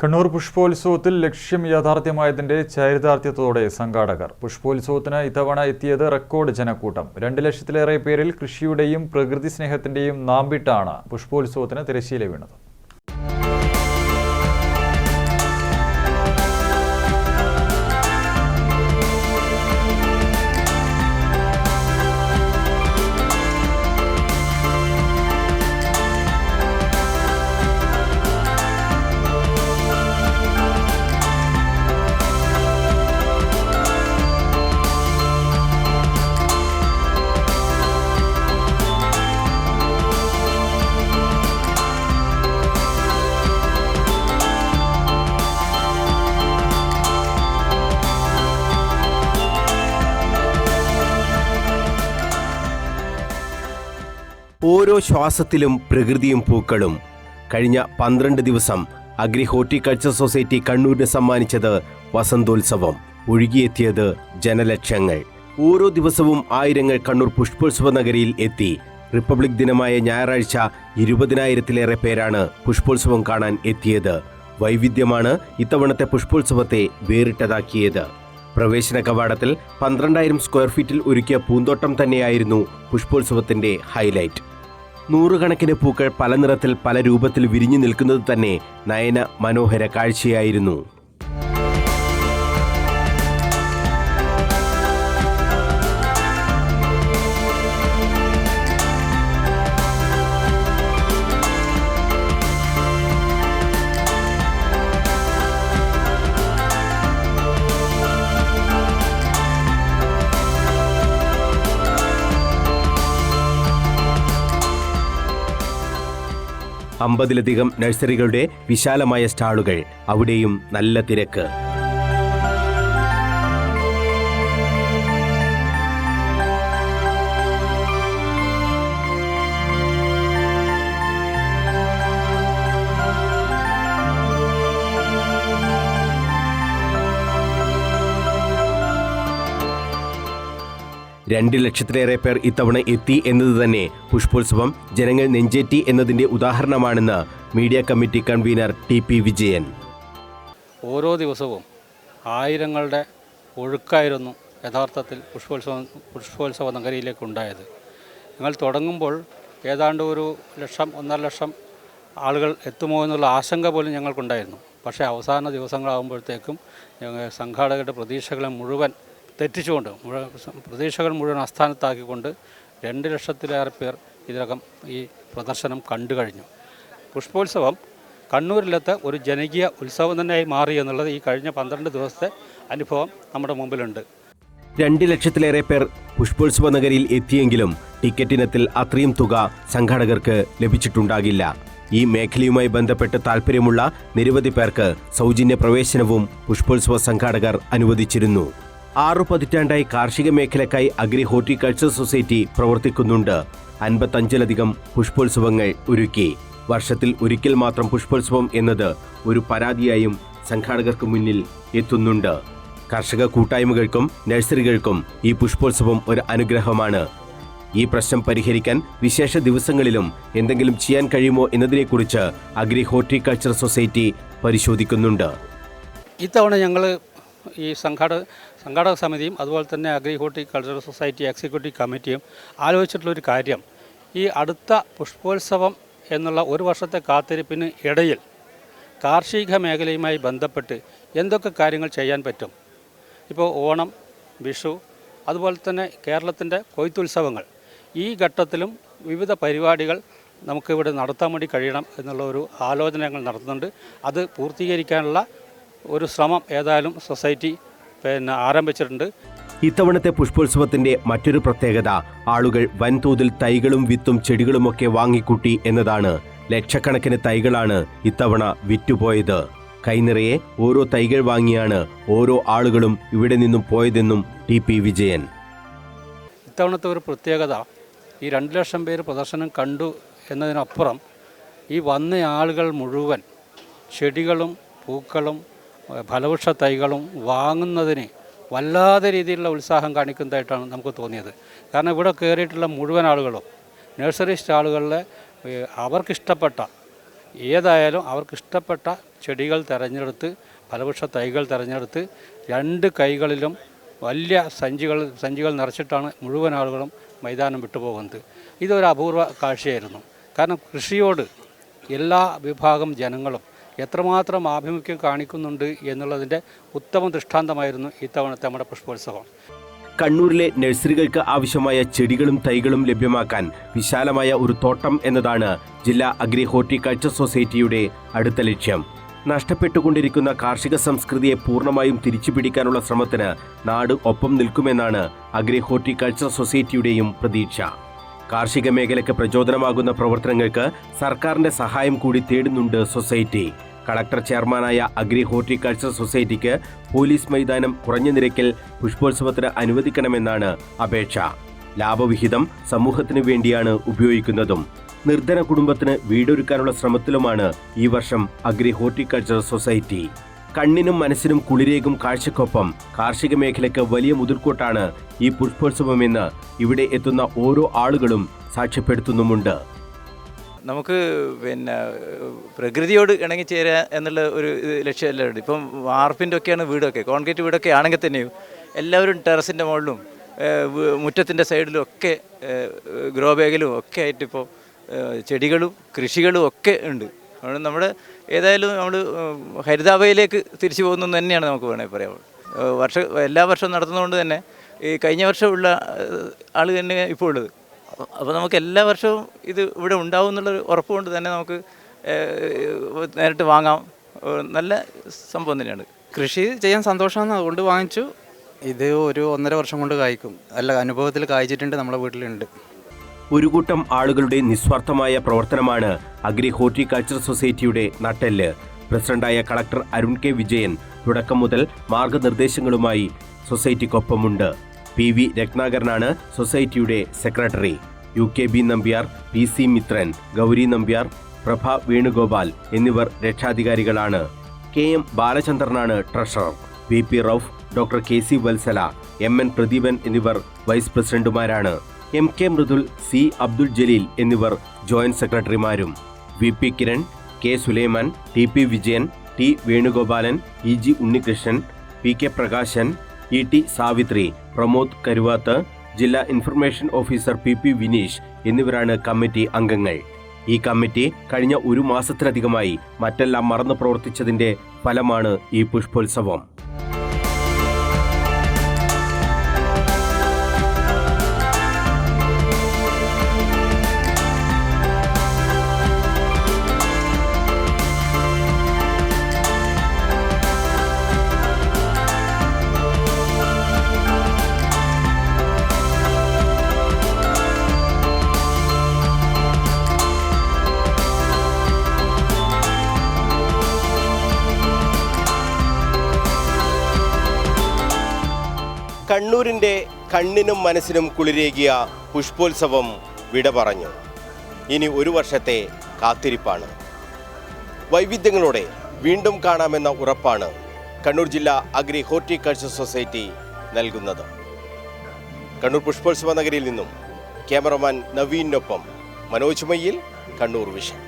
കണ്ണൂർ പുഷ്പോത്സവത്തിൽ ലക്ഷ്യം യാഥാർത്ഥ്യമായതിന്റെ ചരിതാർത്ഥ്യത്തോടെ സംഘാടകർ. പുഷ്പോത്സവത്തിന് ഇത്തവണ എത്തിയത് റെക്കോർഡ് ജനക്കൂട്ടം. 2 ലക്ഷത്തിലേറെ പേരിൽ കൃഷിയുടെയും പ്രകൃതി സ്നേഹത്തിന്റെയും നാമ്പിട്ടാണ് പുഷ്പോത്സവത്തിന് തിരശ്ശീല വീണത്. ഓരോ ശ്വാസത്തിലും പ്രകൃതിയും പൂക്കളും. കഴിഞ്ഞ 12 ദിവസം അഗ്രി ഹോർട്ടിക്കൾച്ചർ സൊസൈറ്റി കണ്ണൂരിന് സമ്മാനിച്ചത് വസന്തോത്സവം. ഒഴുകിയെത്തിയത് ജനലക്ഷങ്ങൾ. ഓരോ ദിവസവും ആയിരങ്ങൾ കണ്ണൂർ പുഷ്പോത്സവ നഗരിയിൽ എത്തി. റിപ്പബ്ലിക് ദിനമായ ഞായറാഴ്ച 20,000-ലേറെ പേരാണ് പുഷ്പോത്സവം കാണാൻ എത്തിയത്. വൈവിധ്യമാണ് ഇത്തവണത്തെ പുഷ്പോത്സവത്തെ വേറിട്ടതാക്കിയത്. പ്രവേശന കവാടത്തിൽ 12,000 സ്ക്വയർ ഫീറ്റിൽ ഒരുക്കിയ പൂന്തോട്ടം തന്നെയായിരുന്നു പുഷ്പോത്സവത്തിന്റെ ഹൈലൈറ്റ്. 100 കണക്കിന് പൂക്കൾ പല നിറത്തിൽ പല രൂപത്തിൽ വിരിഞ്ഞു നിൽക്കുന്നത് തന്നെ നയന മനോഹര കാഴ്ചയായിരുന്നു. അമ്പതിലധികം നഴ്സറികളുടെ വിശാലമായ സ്റ്റാളുകൾ. അവിടെയും നല്ല തിരക്ക്. രണ്ട് ലക്ഷത്തിലേറെ പേർ ഇത്തവണ എത്തി എന്നത് തന്നെ പുഷ്പോത്സവം ജനങ്ങൾ നെഞ്ചേറ്റി എന്നതിന്റെ ഉദാഹരണമാണെന്ന് media committee convener TP Vijayan. ഓരോ ദിവസവും ആയിരങ്ങളുടെ ഒഴുക്കായിരുന്നു യഥാർത്ഥത്തിൽ പുഷ്പോത്സവ നഗരിയിലേക്ക് ഉണ്ടായത്. ഞങ്ങൾ തുടങ്ങുമ്പോൾ ഏതാണ്ട് 1 ലക്ഷം 1.5 ലക്ഷം ആളുകൾ എത്തുമോ എന്നുള്ള ആശങ്ക പോലും ഞങ്ങൾക്കുണ്ടായിരുന്നു. പക്ഷേ അവസാന ദിവസങ്ങളാകുമ്പോഴത്തേക്കും സംഘാടകരുടെ പ്രതീക്ഷകളെ മുഴുവൻ തെറ്റിച്ചുകൊണ്ട് പ്രതീക്ഷകൾ മുഴുവൻ അസ്ഥാനത്താക്കിക്കൊണ്ട് 2 ലക്ഷത്തിലേറെ പേർ ഇതിനകം ഈ പ്രദർശനം കണ്ടു കഴിഞ്ഞു. പുഷ്പോത്സവം കണ്ണൂരിലത്തെ ഒരു ജനകീയ ഉത്സവം തന്നെയായി മാറി എന്നുള്ളത് ഈ കഴിഞ്ഞ 12 ദിവസത്തെ അനുഭവം നമ്മുടെ മുമ്പിലുണ്ട്. 2 ലക്ഷത്തിലേറെ പേർ പുഷ്പോത്സവ നഗരിയിൽ എത്തിയെങ്കിലും ടിക്കറ്റിനത്തിൽ അത്രയും തുക സംഘാടകർക്ക് ലഭിച്ചിട്ടുണ്ടാകില്ല. ഈ മേഖലയുമായി ബന്ധപ്പെട്ട് താൽപ്പര്യമുള്ള നിരവധി പേർക്ക് സൗജന്യ പ്രവേശനവും പുഷ്പോത്സവ സംഘാടകർ അനുവദിച്ചിരുന്നു. 6 പതിറ്റാണ്ടായി കാർഷിക മേഖലയ്ക്കായി അഗ്രി ഹോർട്ടിക്കൾച്ചർ സൊസൈറ്റി പ്രവർത്തിക്കുന്നുണ്ട്. 55-ലധികം പുഷ്പോത്സവങ്ങൾ ഒരുക്കി. വർഷത്തിൽ ഒരിക്കൽ മാത്രം പുഷ്പോത്സവം എന്നത് ഒരു പരാതിയായും സംഘാടകർക്ക് മുന്നിൽ എത്തുന്നുണ്ട്. കർഷക കൂട്ടായ്മകൾക്കും നഴ്സറികൾക്കും ഈ പുഷ്പോത്സവം ഒരു അനുഗ്രഹമാണ്. ഈ പ്രശ്നം പരിഹരിക്കാൻ വിശേഷ ദിവസങ്ങളിലും എന്തെങ്കിലും ചെയ്യാൻ കഴിയുമോ എന്നതിനെക്കുറിച്ച് അഗ്രി ഹോർട്ടിക്കൾച്ചർ സൊസൈറ്റി പരിശോധിക്കുന്നുണ്ട്. ഇത്തവണ ഞങ്ങൾ ഈ സംഘാടക സമിതിയും അതുപോലെ തന്നെ അഗ്രി ഹോർട്ടിക്കൾച്ചർ സൊസൈറ്റി എക്സിക്യൂട്ടീവ് കമ്മിറ്റിയും ആലോചിച്ചിട്ടുള്ളൊരു കാര്യം, ഈ അടുത്ത പുഷ്പോത്സവം എന്നുള്ള 1 വർഷത്തെ കാത്തിരിപ്പിന് ഇടയിൽ കാർഷിക മേഖലയുമായി ബന്ധപ്പെട്ട് എന്തൊക്കെ കാര്യങ്ങൾ ചെയ്യാൻ പറ്റും. ഇപ്പോൾ ഓണം, വിഷു, അതുപോലെ തന്നെ കേരളത്തിൻ്റെ കൊയ്ത്തുത്സവങ്ങൾ, ഈ ഘട്ടത്തിലും വിവിധ പരിപാടികൾ നമുക്കിവിടെ നടത്താൻ വേണ്ടി കഴിയണം എന്നുള്ള ഒരു ആലോചന ഞങ്ങൾ നടത്തുന്നുണ്ട്. അത് പൂർത്തീകരിക്കാനുള്ള ഒരു ശ്രമം ഏതായാലും സൊസൈറ്റി ആരംഭിച്ചിട്ടുണ്ട്. ഇത്തവണത്തെ പുഷ്പോത്സവത്തിന്റെ മറ്റൊരു പ്രത്യേകത ആളുകൾ വൻതോതിൽ തൈകളും വിത്തും ചെടികളുമൊക്കെ വാങ്ങിക്കൂട്ടി എന്നതാണ്. ലക്ഷക്കണക്കിന് തൈകളാണ് ഇത്തവണ വിറ്റുപോയത്. കൈനിറയെ ഓരോ തൈകൾ വാങ്ങിയാണ് ഓരോ ആളുകളും ഇവിടെ നിന്നും പോയതെന്നും TP വിജയൻ. ഇത്തവണത്തെ ഒരു പ്രത്യേകത, ഈ 2 ലക്ഷം പേര് പ്രദർശനം കണ്ടു എന്നതിനപ്പുറം ഈ വന്ന ആളുകൾ മുഴുവൻ ചെടികളും പൂക്കളും ഫലവൃക്ഷ തൈകളും വാങ്ങുന്നതിന് വല്ലാതെ രീതിയിലുള്ള ഉത്സാഹം കാണിക്കുന്നതായിട്ടാണ് നമുക്ക് തോന്നിയത്. കാരണം ഇവിടെ കയറിയിട്ടുള്ള മുഴുവൻ ആളുകളും നഴ്സറി സ്റ്റാളുകളിലെ അവർക്കിഷ്ടപ്പെട്ട ഏതായാലും അവർക്കിഷ്ടപ്പെട്ട ചെടികൾ തിരഞ്ഞെടുത്ത് ഫലവൃക്ഷ തൈകൾ തിരഞ്ഞെടുത്ത് 2 കൈകളിലും വലിയ സഞ്ചികൾ നിറച്ചിട്ടാണ് മുഴുവൻ ആളുകളും മൈതാനം വിട്ടുപോകുന്നത്. ഇതൊരു അപൂർവ കാഴ്ചയായിരുന്നു. കാരണം കൃഷിയോട് എല്ലാ വിഭാഗം ജനങ്ങളും എത്രമാത്രം ആഭിമുഖ്യം കാണിക്കുന്നുണ്ട് എന്നുള്ളതിൻ്റെ ഉത്തമ ദൃഷ്ടാന്തമായിരുന്നു ഇത്തവണത്തെ നമ്മുടെ പുഷ്പോത്സവം. കണ്ണൂരിലെ നഴ്സറികൾക്ക് ആവശ്യമായ ചെടികളും തൈകളും ലഭ്യമാക്കാൻ വിശാലമായ ഒരു തോട്ടം എന്നതാണ് ജില്ലാ അഗ്രി ഹോർട്ടിക്കൾച്ചർ സൊസൈറ്റിയുടെ അടുത്ത ലക്ഷ്യം. നഷ്ടപ്പെട്ടുകൊണ്ടിരിക്കുന്ന കാർഷിക സംസ്കൃതിയെ പൂർണ്ണമായും തിരിച്ചുപിടിക്കാനുള്ള ശ്രമത്തിന് നാട് ഒപ്പം നിൽക്കുമെന്നാണ് അഗ്രി ഹോർട്ടിക്കൾച്ചർ സൊസൈറ്റിയുടെയും പ്രതീക്ഷ. കാർഷിക മേഖലയ്ക്ക് പ്രചോദനമാകുന്ന പ്രവർത്തനങ്ങൾക്ക് സർക്കാരിന്റെ സഹായം കൂടി തേടുന്നുണ്ട് സൊസൈറ്റി. കളക്ടർ ചെയർമാനായ അഗ്രി ഹോർട്ടിക്കൾച്ചർ സൊസൈറ്റിക്ക് പോലീസ് മൈതാനം കുറഞ്ഞ നിരക്കിൽ പുഷ്പോത്സവത്തിന് അനുവദിക്കണമെന്നാണ് അപേക്ഷ. ലാഭവിഹിതം സമൂഹത്തിന് വേണ്ടിയാണ് ഉപയോഗിക്കുന്നതും. നിർധന കുടുംബത്തിന് വീടൊരുക്കാനുള്ള ശ്രമത്തിലുമാണ് ഈ വർഷം അഗ്രി ഹോർട്ടിക്കൾച്ചർ സൊസൈറ്റി. കണ്ണിനും മനസ്സിനും കുളിരേകും കാഴ്ചക്കൊപ്പം കാർഷിക മേഖലയ്ക്ക് വലിയ മുതൽക്കൂട്ടാണ് ഈ പുഷ്പോത്സവമെന്ന് ഇവിടെ എത്തുന്ന ഓരോ ആളുകളും സാക്ഷ്യപ്പെടുത്തുന്നുമുണ്ട്. നമുക്ക് പ്രകൃതിയോട് ഇണങ്ങിച്ചേരുക എന്നുള്ള ഒരു ലക്ഷ്യമല്ല ഉണ്ട്. ഇപ്പം വാർപ്പിൻ്റെ ഒക്കെയാണ് വീടൊക്കെ, കോൺക്രീറ്റ് വീടൊക്കെ ആണെങ്കിൽ തന്നെയും എല്ലാവരും ടെറസിൻ്റെ മുകളിലും മുറ്റത്തിൻ്റെ സൈഡിലും ഒക്കെ ഗ്രോ ബാഗിലും ഒക്കെ ആയിട്ടിപ്പോൾ ചെടികളും കൃഷികളും ഒക്കെ ഉണ്ട്. അതുകൊണ്ട് നമ്മുടെ ഏതായാലും നമ്മൾ ഹരിതാഭയിലേക്ക് തിരിച്ചു പോകുന്നു തന്നെയാണ് നമുക്ക് വേണമെങ്കിൽ പറയാം. എല്ലാ വർഷവും നടത്തുന്നതുകൊണ്ട് തന്നെ ഈ കഴിഞ്ഞ വർഷമുള്ള ആൾ തന്നെ ഇപ്പോൾ ഉള്ളത്. അപ്പോൾ നമുക്ക് എല്ലാ വർഷവും ഇത് ഇവിടെ ഉണ്ടാവും എന്നുള്ളൊരു ഉറപ്പുകൊണ്ട് തന്നെ നമുക്ക് നേരിട്ട് വാങ്ങാം. നല്ല സംഭവം തന്നെയാണ്. കൃഷി ചെയ്യാൻ സന്തോഷമാണ്, അതുകൊണ്ട് വാങ്ങിച്ചു. ഇത് ഒരു 1.5 വർഷം കൊണ്ട് കായ്ക്കും. അല്ല, അനുഭവത്തിൽ കായ്ച്ചിട്ടുണ്ട്, നമ്മുടെ വീട്ടിലുണ്ട്. ഒരു കൂട്ടം ആളുകളുടെ നിസ്വാർത്ഥമായ പ്രവർത്തനമാണ് അഗ്രി ഹോർട്ടിക്കൾച്ചർ സൊസൈറ്റിയുടെ നട്ടെല്ല്. പ്രസിഡന്റായ കളക്ടർ അരുൺ കെ വിജയൻ തുടക്കം മുതൽ മാർഗനിർദ്ദേശങ്ങളുമായി സൊസൈറ്റിക്കൊപ്പമുണ്ട്. PV രത്നാകരനാണ് സൊസൈറ്റിയുടെ secretary. UKB Nambiar, PC Mithran, Gauri Nambiar, Prabha Venugopal എന്നിവർ രക്ഷാധികാരികളാണ്. KM ബാലചന്ദ്രനാണ് treasurer. VP Rauf, doctor KC Vatsala, MN Pradeepan എന്നിവർ വൈസ് പ്രസിഡന്റുമാരാണ്. MK മൃദുൽ, C അബ്ദുൽ ജലീൽ എന്നിവർ ജോയിന്റ് സെക്രട്ടറിമാരും. VP Kiran, K Sulaiman, TP Vijayan, T Venugopalan, EG Unnikrishnan, PK Prakashan, ET Savithri, Pramod Karuvath, ജില്ലാ ഇൻഫർമേഷൻ ഓഫീസർ PP വിനീഷ് എന്നിവരാണ് കമ്മിറ്റി അംഗങ്ങൾ. ഈ കമ്മിറ്റി കഴിഞ്ഞ 1 മാസത്തിലധികമായി മറ്റെല്ലാം മറന്നു പ്രവർത്തിച്ചതിന്റെ ഫലമാണ് ഈ പുഷ്പോത്സവം. കണ്ണൂരിൻ്റെ കണ്ണിനും മനസ്സിനും കുളിരേകിയ പുഷ്പോത്സവം വിട പറഞ്ഞു. ഇനി 1 വർഷത്തെ കാത്തിരിപ്പാണ്. വൈവിധ്യങ്ങളോടെ വീണ്ടും കാണാമെന്ന ഉറപ്പാണ് കണ്ണൂർ ജില്ലാ അഗ്രി ഹോർട്ടിക്കൾച്ചർ സൊസൈറ്റി നൽകുന്നത്. കണ്ണൂർ പുഷ്പോത്സവ നഗരിയിൽ നിന്നും ക്യാമറമാൻ നവീനൊപ്പം മനോജ് മയ്യിൽ, കണ്ണൂർ വിഷൻ.